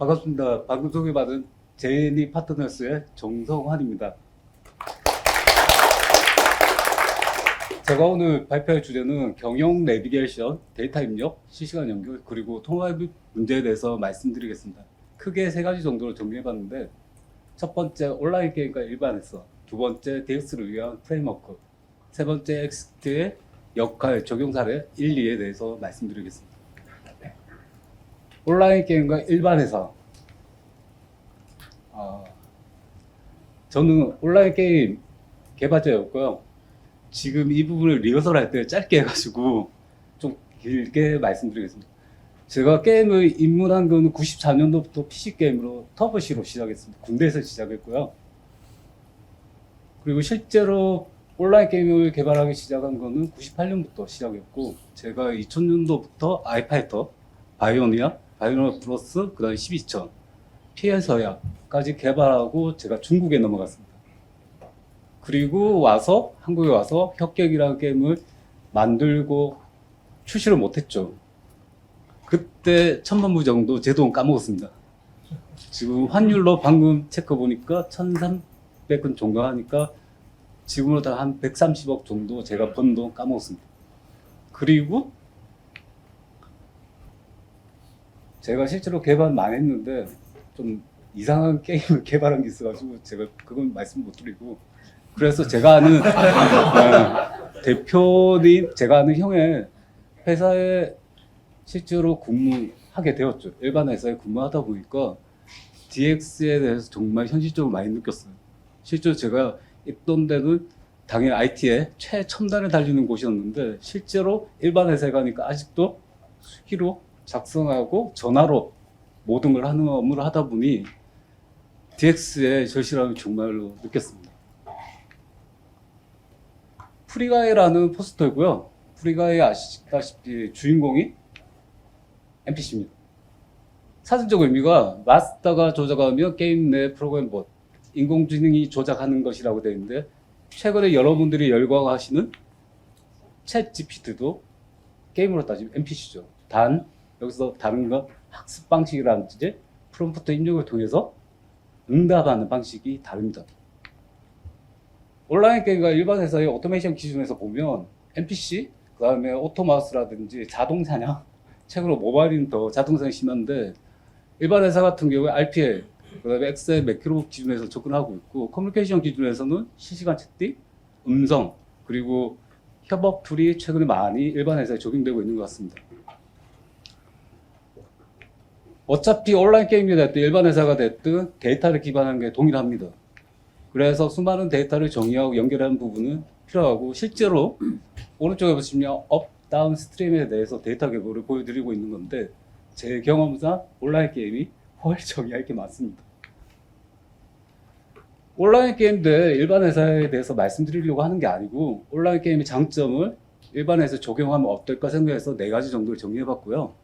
반갑습니다. 방금 소개받은 제니 파트너스의 정성환입니다. 제가 오늘 발표할 주제는 경영 내비게이션, 데이터 입력, 실시간 연결, 그리고 통화 문제에 대해서 말씀드리겠습니다. 크게 세 가지 정도로 정리해봤는데, 첫 번째 온라인 게임과 일반에서, 두 번째 DX를 위한 프레임워크, 세 번째 엑스트의 역할, 적용 사례 1, 2에 대해서 말씀드리겠습니다. 온라인 게임과 일반에서 저는 온라인 게임 개발자였고요. 지금 이 부분을 리허설 할 때 짧게 해가지고 좀 길게 말씀드리겠습니다. 제가 게임을 입문한 건 94년도부터 PC게임으로 터보시로 시작했습니다. 군대에서 시작했고요. 그리고 실제로 온라인 게임을 개발하기 시작한 거는 98년부터 시작했고, 제가 2000년도부터 아이파이터, 바이오니아 플러스, 그 다음에 12000, 피해서야까지 개발하고 제가 중국에 넘어갔습니다. 그리고 와서 한국에 와서 혁격이라는 게임을 만들고 출시를 못했죠. 그때 1000만 부 정도 제 돈 까먹었습니다. 지금 환율로 방금 체크 보니까 1300원 정도 하니까 지금으로 다 한 130억 정도 제가 번 돈 까먹었습니다. 그리고 제가 실제로 개발 많이 했는데 좀 이상한 게임을 개발한 게 있어가지고 제가 그건 말씀 못 드리고, 그래서 제가 아는 대표님, 제가 아는 형의 회사에 실제로 근무하게 되었죠. 일반 회사에 근무하다 보니까 DX에 대해서 정말 현실적으로 많이 느꼈어요. 실제로 제가 있던 데는 당연히 IT에 최첨단에 달리는 곳이었는데, 실제로 일반 회사에 가니까 아직도 수기로 작성하고 전화로 모든 걸 하는 업무를 하다 보니 DX의 절실함을 정말로 느꼈습니다. 프리가이라는 포스터이고요. 프리가이 아시다시피 주인공이 NPC입니다. 사전적 의미가 마스터가 조작하며 게임 내 프로그램 봇, 인공지능이 조작하는 것이라고 되어 있는데, 최근에 여러분들이 열광하시는 챗 GPT도 게임으로 따지면 NPC죠. 단 여기서 다른 건 학습 방식이라든지 프롬프트 입력을 통해서 응답하는 방식이 다릅니다. 온라인 게임과 일반 회사의 오토메이션 기준에서 보면 NPC, 그 다음에 오토마우스라든지 자동사냥, 최근에 모바일은 더 자동사냥이 심한데, 일반 회사 같은 경우에 RPA, 그 다음에 엑셀, 매크로 기준에서 접근하고 있고, 커뮤니케이션 기준에서는 실시간 채팅, 음성, 그리고 협업 툴이 최근에 많이 일반 회사에 적용되고 있는 것 같습니다. 어차피 온라인 게임이 됐든 일반 회사가 됐든 데이터를 기반하는 게 동일합니다. 그래서 수많은 데이터를 정의하고 연결하는 부분은 필요하고, 실제로 오른쪽에 보시면 업, 다운 스트림에 대해서 데이터 개보를 보여드리고 있는 건데, 제 경험상 온라인 게임이 훨씬 정의할 게 많습니다. 온라인 게임들 일반 회사에 대해서 말씀드리려고 하는 게 아니고, 온라인 게임의 장점을 일반 회사에 적용하면 어떨까 생각해서 4가지 정도를 정리해봤고요.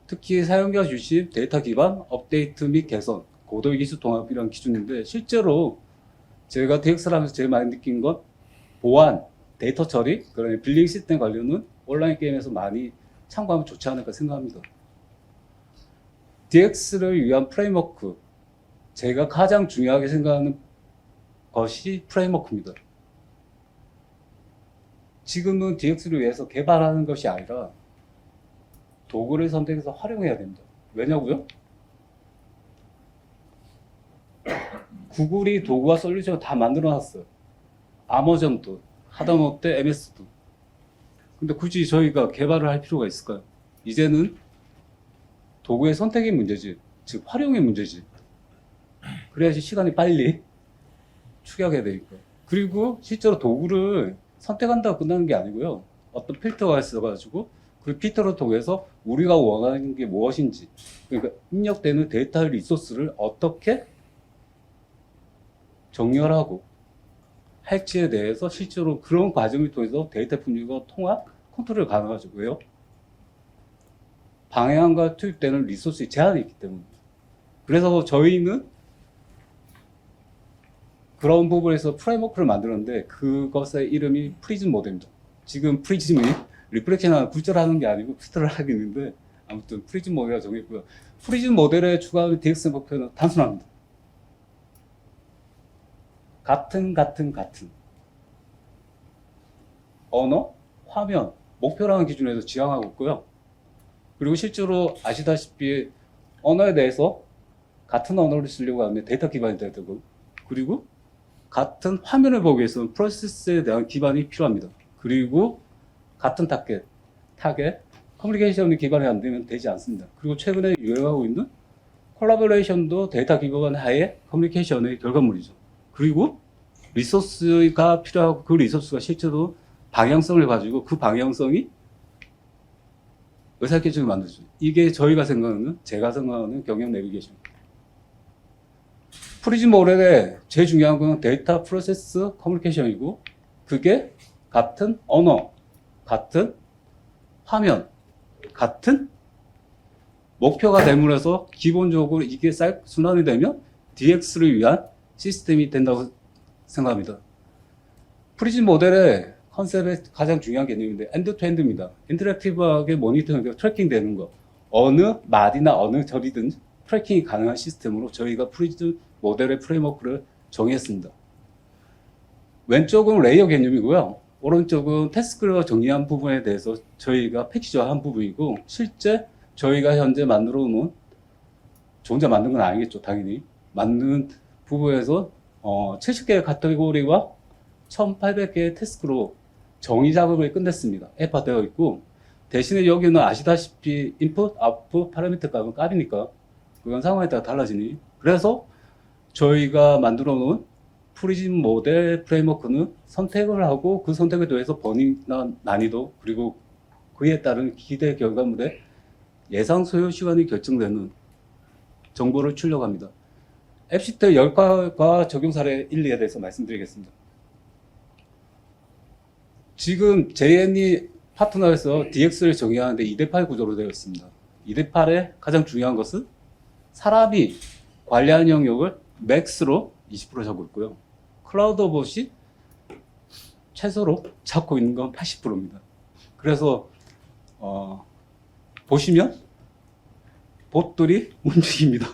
특히 사용자 중심, 데이터 기반, 업데이트 및 개선, 고도의 기술 통합이라는 기준인데, 실제로 제가 DX를 하면서 제일 많이 느낀 건 보안, 데이터 처리, 그다음에 빌링 시스템 관련은 온라인 게임에서 많이 참고하면 좋지 않을까 생각합니다. DX를 위한 프레임워크, 제가 가장 중요하게 생각하는 것이 프레임워크입니다. 지금은 DX를 위해서 개발하는 것이 아니라 도구를 선택해서 활용해야 됩니다. 왜냐고요? 구글이 도구와 솔루션을 다 만들어 놨어요. 아마존도, 하다못해 MS도. 근데 굳이 저희가 개발을 할 필요가 있을까요? 이제는 도구의 선택의 문제지, 즉 활용의 문제지. 그래야지 시간이 빨리 축약해야 되니까. 그리고 실제로 도구를 선택한다고 끝나는 게 아니고요. 어떤 필터가 있어가지고 그 필터를 통해서 우리가 원하는 게 무엇인지, 그러니까 입력되는 데이터 리소스를 어떻게 정렬하고 할지에 대해서 실제로 그런 과정을 통해서 데이터 분류와 통합, 컨트롤이 가능하죠. 왜요? 방해함과 투입되는 리소스의 제한이 있기 때문에. 그래서 저희는 그런 부분에서 프레임워크를 만들었는데, 그것의 이름이 프리즘 모델입니다. 지금 프리즘이 리플렉션하는 굴절하는 게 아니고 필터를 하고 있는데, 아무튼 프리즘 모델이라 정했고요. 프리즘 모델에 추가하는 DX 목표는 단순합니다. 같은 언어, 화면, 목표라는 기준에서 지향하고 있고요. 그리고 실제로 아시다시피 언어에 대해서 같은 언어를 쓰려고 하면 데이터 기반이 돼야 되고, 그리고 같은 화면을 보기 위해서는 프로세스에 대한 기반이 필요합니다. 그리고 같은 타겟, 커뮤니케이션이 기반이 안 되면 되지 않습니다. 그리고 최근에 유행하고 있는 콜라보레이션도 데이터 기반 하에 커뮤니케이션의 결과물이죠. 그리고 리소스가 필요하고 그 리소스가 실제로 방향성을 가지고 그 방향성이 의사결정을 만들죠. 이게 제가 생각하는 경영 내비게이션. 프리즘 모델의 제일 중요한 건 데이터 프로세스 커뮤니케이션이고, 그게 같은 언어, 같은 화면, 같은 목표가 되므로서 기본적으로 이게 순환이 되면 DX를 위한 시스템이 된다고 생각합니다. 프리즘 모델의 컨셉의 가장 중요한 개념인데 엔드-투-엔드입니다. 인터랙티브하게 모니터링되고 트래킹 되는 거, 어느 말이나 어느 절이든 트래킹이 가능한 시스템으로 저희가 프리즘 모델의 프레임워크를 정의했습니다. 왼쪽은 레이어 개념이고요. 오른쪽은 태스크를 정의한 부분에 대해서 저희가 패키지화한 부분이고, 실제 저희가 현재 만들어 놓은, 저 혼자 만든 건 아니겠죠, 당연히. 만든 부분에서 70개의 카테고리와 1800개의 태스크로 정의 작업을 끝냈습니다. 앱화되어 있고, 대신에 여기는 아시다시피 인풋, 아웃풋 파라미터 값은 값이니까 그건 상황에 따라 달라지니, 그래서 저희가 만들어 놓은 프리즘 모델 프레임워크는 선택을 하고 그 선택에 대해서 버닝이나 난이도, 그리고 그에 따른 기대 결과물의 예상 소요 시간이 결정되는 정보를 출력합니다. 앱시트 열과과 적용 사례 1, 2에 대해서 말씀드리겠습니다. 지금 JNE 파트너에서 DX를 정의하는데 2대8 구조로 되어 있습니다. 2대8의 가장 중요한 것은 사람이 관리하는 영역을 맥스로 20% 잡고 있고요. 클라우드 봇이 최소로 잡고 있는 건 80%입니다. 그래서 보시면 봇들이 움직입니다.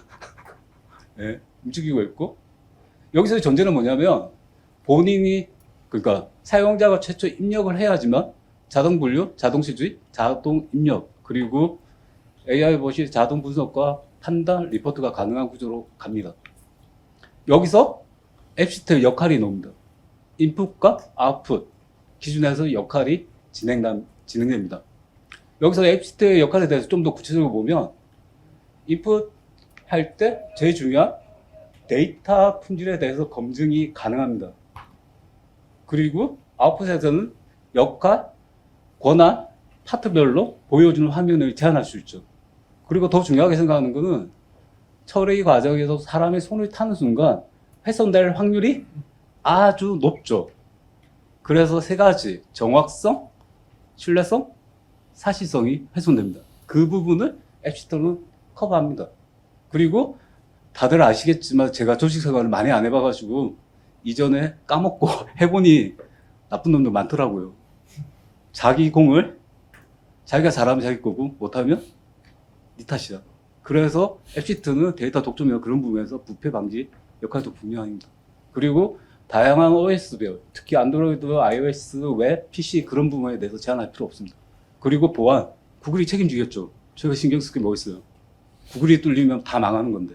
네, 움직이고 있고, 여기서의 전제는 뭐냐면 본인이, 그러니까 사용자가 최초 입력을 해야지만 자동 분류, 자동 시주의, 자동 입력, 그리고 AI 봇이 자동 분석과 판단, 리포트가 가능한 구조로 갑니다. 여기서 앱시트의 역할이 나옵니다. 인풋과 아웃풋 기준에서 역할이 진행됩니다. 여기서 앱시트의 역할에 대해서 좀 더 구체적으로 보면, 인풋 할 때 제일 중요한 데이터 품질에 대해서 검증이 가능합니다. 그리고 아웃풋에서는 역할, 권한, 파트별로 보여주는 화면을 제한할 수 있죠. 그리고 더 중요하게 생각하는 것은 처리 과정에서 사람의 손을 타는 순간 훼손될 확률이 아주 높죠. 그래서 세 가지, 정확성, 신뢰성, 사실성이 훼손됩니다. 그 부분을 앱시트는 커버합니다. 그리고 다들 아시겠지만 제가 조직 생활을 많이 안 해봐가지고 이전에 까먹고 해보니 나쁜 놈도 많더라고요. 자기 공을 자기가 잘하면 자기 거고 못하면 네 탓이야. 그래서 앱시트는 데이터 독점이나 그런 부분에서 부패 방지 역할도 분명합니다. 그리고 다양한 OS별, 특히 안드로이드, iOS, 웹, PC 그런 부분에 대해서 제한할 필요 없습니다. 그리고 보안, 구글이 책임지겠죠. 저희가 신경 쓸 게 뭐 있어요. 구글이 뚫리면 다 망하는 건데.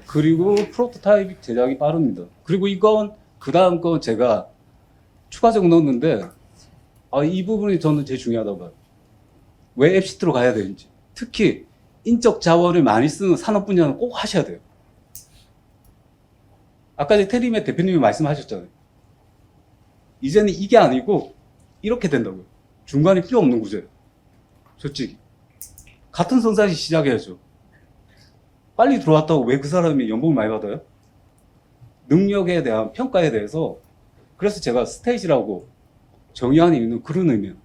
그리고 프로토타입 제작이 빠릅니다. 그리고 이건 그 다음 건 제가 추가적으로 넣었는데 이 부분이 저는 제일 중요하다고 봐요. 왜 앱시트로 가야 되는지. 특히 인적 자원을 많이 쓰는 산업 분야는 꼭 하셔야 돼요. 아까 테림의 대표님이 말씀하셨잖아요. 이제는 이게 아니고 이렇게 된다고요. 중간에 필요 없는 구조예요. 솔직히. 같은 성사시 시작해야죠. 빨리 들어왔다고 왜 그 사람이 연봉을 많이 받아요? 능력에 대한 평가에 대해서. 그래서 제가 스테이지라고 정의한 이유는 그런 의미예요.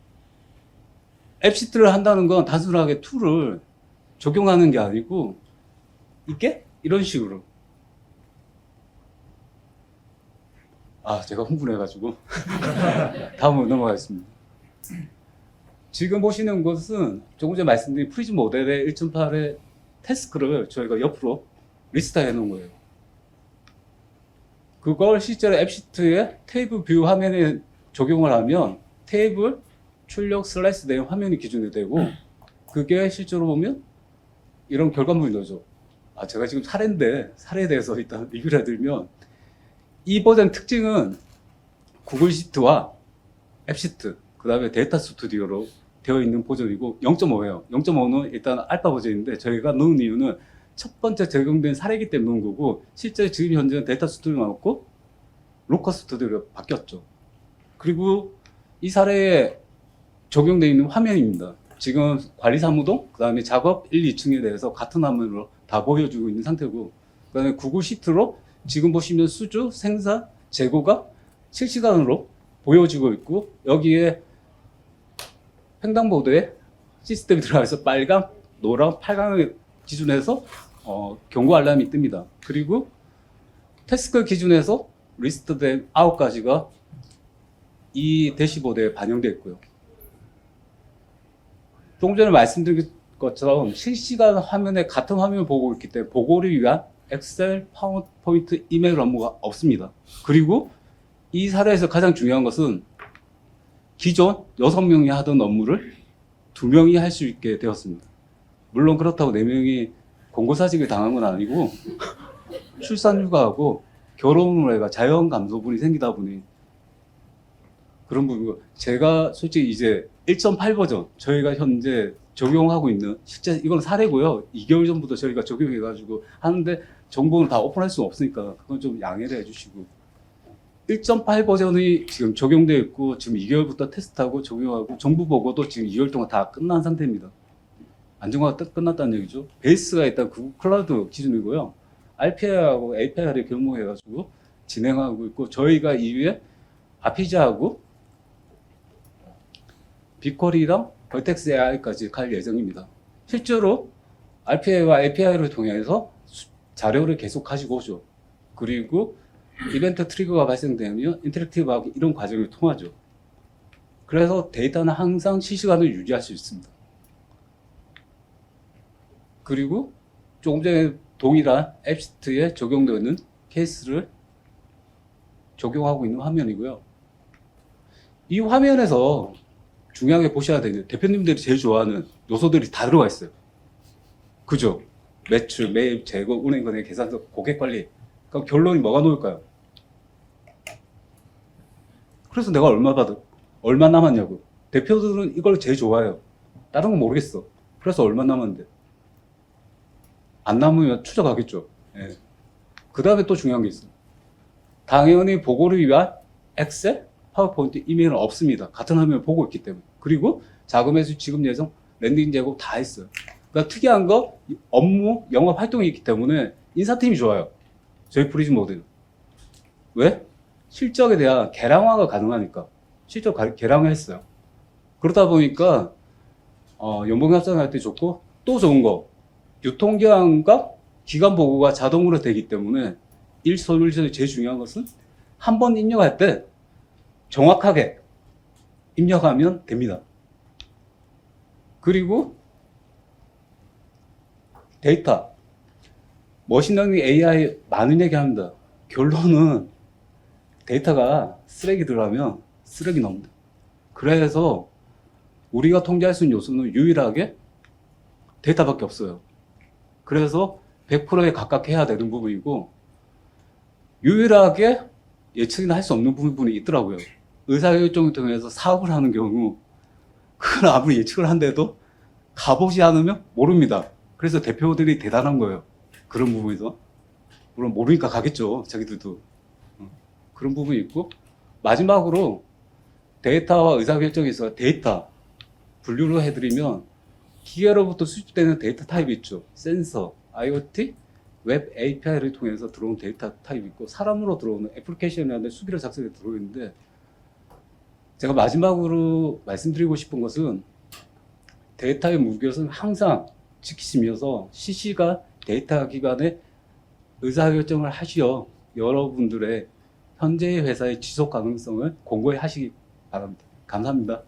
앱시트를 한다는 건 단순하게 툴을 적용하는 게 아니고 이게 이런 식으로. 제가 흥분해가지고 다음으로 넘어가겠습니다. 지금 보시는 것은 조금 전에 말씀드린 프리즘 모델의 1.8의 태스크를 저희가 옆으로 리스트해 놓은 거예요. 그걸 실제로 앱시트의 테이블 뷰 화면에 적용을 하면 테이블 출력 슬라이스 된 화면이 기준이 되고, 그게 실제로 보면 이런 결과물이 나오죠. 제가 지금 사례인데 사례에 대해서 일단 리뷰를 해드리면, 이 버전 특징은 구글 시트와 앱시트, 그 다음에 데이터 스튜디오로 되어 있는 버전이고 0.5예요. 0.5는 일단 알파 버전인데 저희가 넣은 이유는 첫 번째 적용된 사례이기 때문에 넣은 거고, 실제 지금 현재는 데이터 스튜디오가 없고 로컬 스튜디오로 바뀌었죠. 그리고 이 사례에 적용되어 있는 화면입니다. 지금 관리사무동, 그 다음에 작업 1, 2층에 대해서 같은 화면으로 다 보여주고 있는 상태고, 그 다음에 구글 시트로 지금 보시면 수주, 생산, 재고가 실시간으로 보여지고 있고, 여기에 횡단보도에 시스템이 들어가서 빨강, 노랑, 빨강을 기준해서 경고 알람이 뜹니다. 그리고 태스크 기준에서 리스트된 9가지가 이 대시보드에 반영되어 있고요. 조금 전에 말씀드린 것처럼 실시간 화면에 같은 화면을 보고 있기 때문에 보고를 위한 엑셀, 파워포인트, 이메일 업무가 없습니다. 그리고 이 사례에서 가장 중요한 것은 기존 6명이 하던 업무를 2명이 할 수 있게 되었습니다. 물론 그렇다고 4명이 공고사직을 당한 건 아니고 출산 휴가하고 결혼을 해가 자연 감소분이 생기다 보니 그런 부분이고, 제가 솔직히 이제 1.8 버전 저희가 현재 적용하고 있는, 실제 이건 사례고요. 2개월 전부터 저희가 적용해가지고 하는데 정보는 다 오픈할 수 없으니까 그건 좀 양해를 해주시고, 1.8 버전이 지금 적용되어 있고 지금 2개월부터 테스트하고 적용하고 정부 보고도 지금 2개월 동안 다 끝난 상태입니다. 안정화가 끝났다는 얘기죠. 베이스가 일단 구글 클라우드 기준이고요. RPA하고 API를 결목해가지고 진행하고 있고, 저희가 이후에 아피자하고 빅쿼리랑 벌텍스 AI까지 갈 예정입니다. 실제로 RPA와 API를 통해서 자료를 계속 가지고 오죠. 그리고 이벤트 트리거가 발생되면 인터랙티브하고 이런 과정을 통하죠. 그래서 데이터는 항상 실시간으로 유지할 수 있습니다. 그리고 조금 전에 동일한 앱시트에 적용되는 케이스를 적용하고 있는 화면이고요. 이 화면에서 중요하게 보셔야 되는, 대표님들이 제일 좋아하는 요소들이 다 들어가 있어요. 그죠? 매출, 매입, 재고, 은행거래, 계산서, 고객관리. 그럼 결론이 뭐가 나올까요? 그래서 내가 얼마 남았냐고. 대표들은 이걸 제일 좋아해요. 다른 건 모르겠어. 그래서 얼마 남았는데. 안 남으면 추적하겠죠. 예. 그 다음에 또 중요한 게 있어요. 당연히 보고를 위한 엑셀, 파워포인트, 이메일은 없습니다. 같은 화면을 보고 있기 때문에. 그리고 자금회수, 지급 예정, 랜딩 제고 다 했어요. 그러니까 특이한 거, 업무, 영업 활동이 있기 때문에 인사팀이 좋아요. 저희 프리즘 모델은. 왜? 실적에 대한 계량화가 가능하니까. 실적 계량을 했어요. 그러다 보니까 연봉 협상할 때 좋고, 또 좋은 거, 유통기한과 기간 보고가 자동으로 되기 때문에 솔루션이 제일 중요한 것은 한 번 입력할 때 정확하게 입력하면 됩니다. 그리고 데이터, 머신러닝 AI 많은 얘기합니다. 결론은 데이터가 쓰레기 들어가면 쓰레기 나옵니다. 그래서 우리가 통제할 수 있는 요소는 유일하게 데이터밖에 없어요. 그래서 100%에 가깝게 해야 되는 부분이고, 유일하게 예측이나 할 수 없는 부분이 있더라고요. 의사결정을 통해서 사업을 하는 경우, 그걸 아무리 예측을 한데도 가보지 않으면 모릅니다. 그래서 대표들이 대단한 거예요. 그런 부분에서. 물론 모르니까 가겠죠. 자기들도. 그런 부분이 있고, 마지막으로 데이터와 의사결정에서 데이터 분류를 해드리면, 기계로부터 수집되는 데이터 타입이 있죠. 센서, IoT, 웹 API를 통해서 들어온 데이터 타입이 있고, 사람으로 들어오는 애플리케이션이라는 수기를 작성해 들어오는데, 제가 마지막으로 말씀드리고 싶은 것은 데이터의 무게는 항상 지키시면서 실시간 데이터 기반의 의사결정을 하시어 여러분들의 현재의 회사의 지속 가능성을 공고히 하시기 바랍니다. 감사합니다.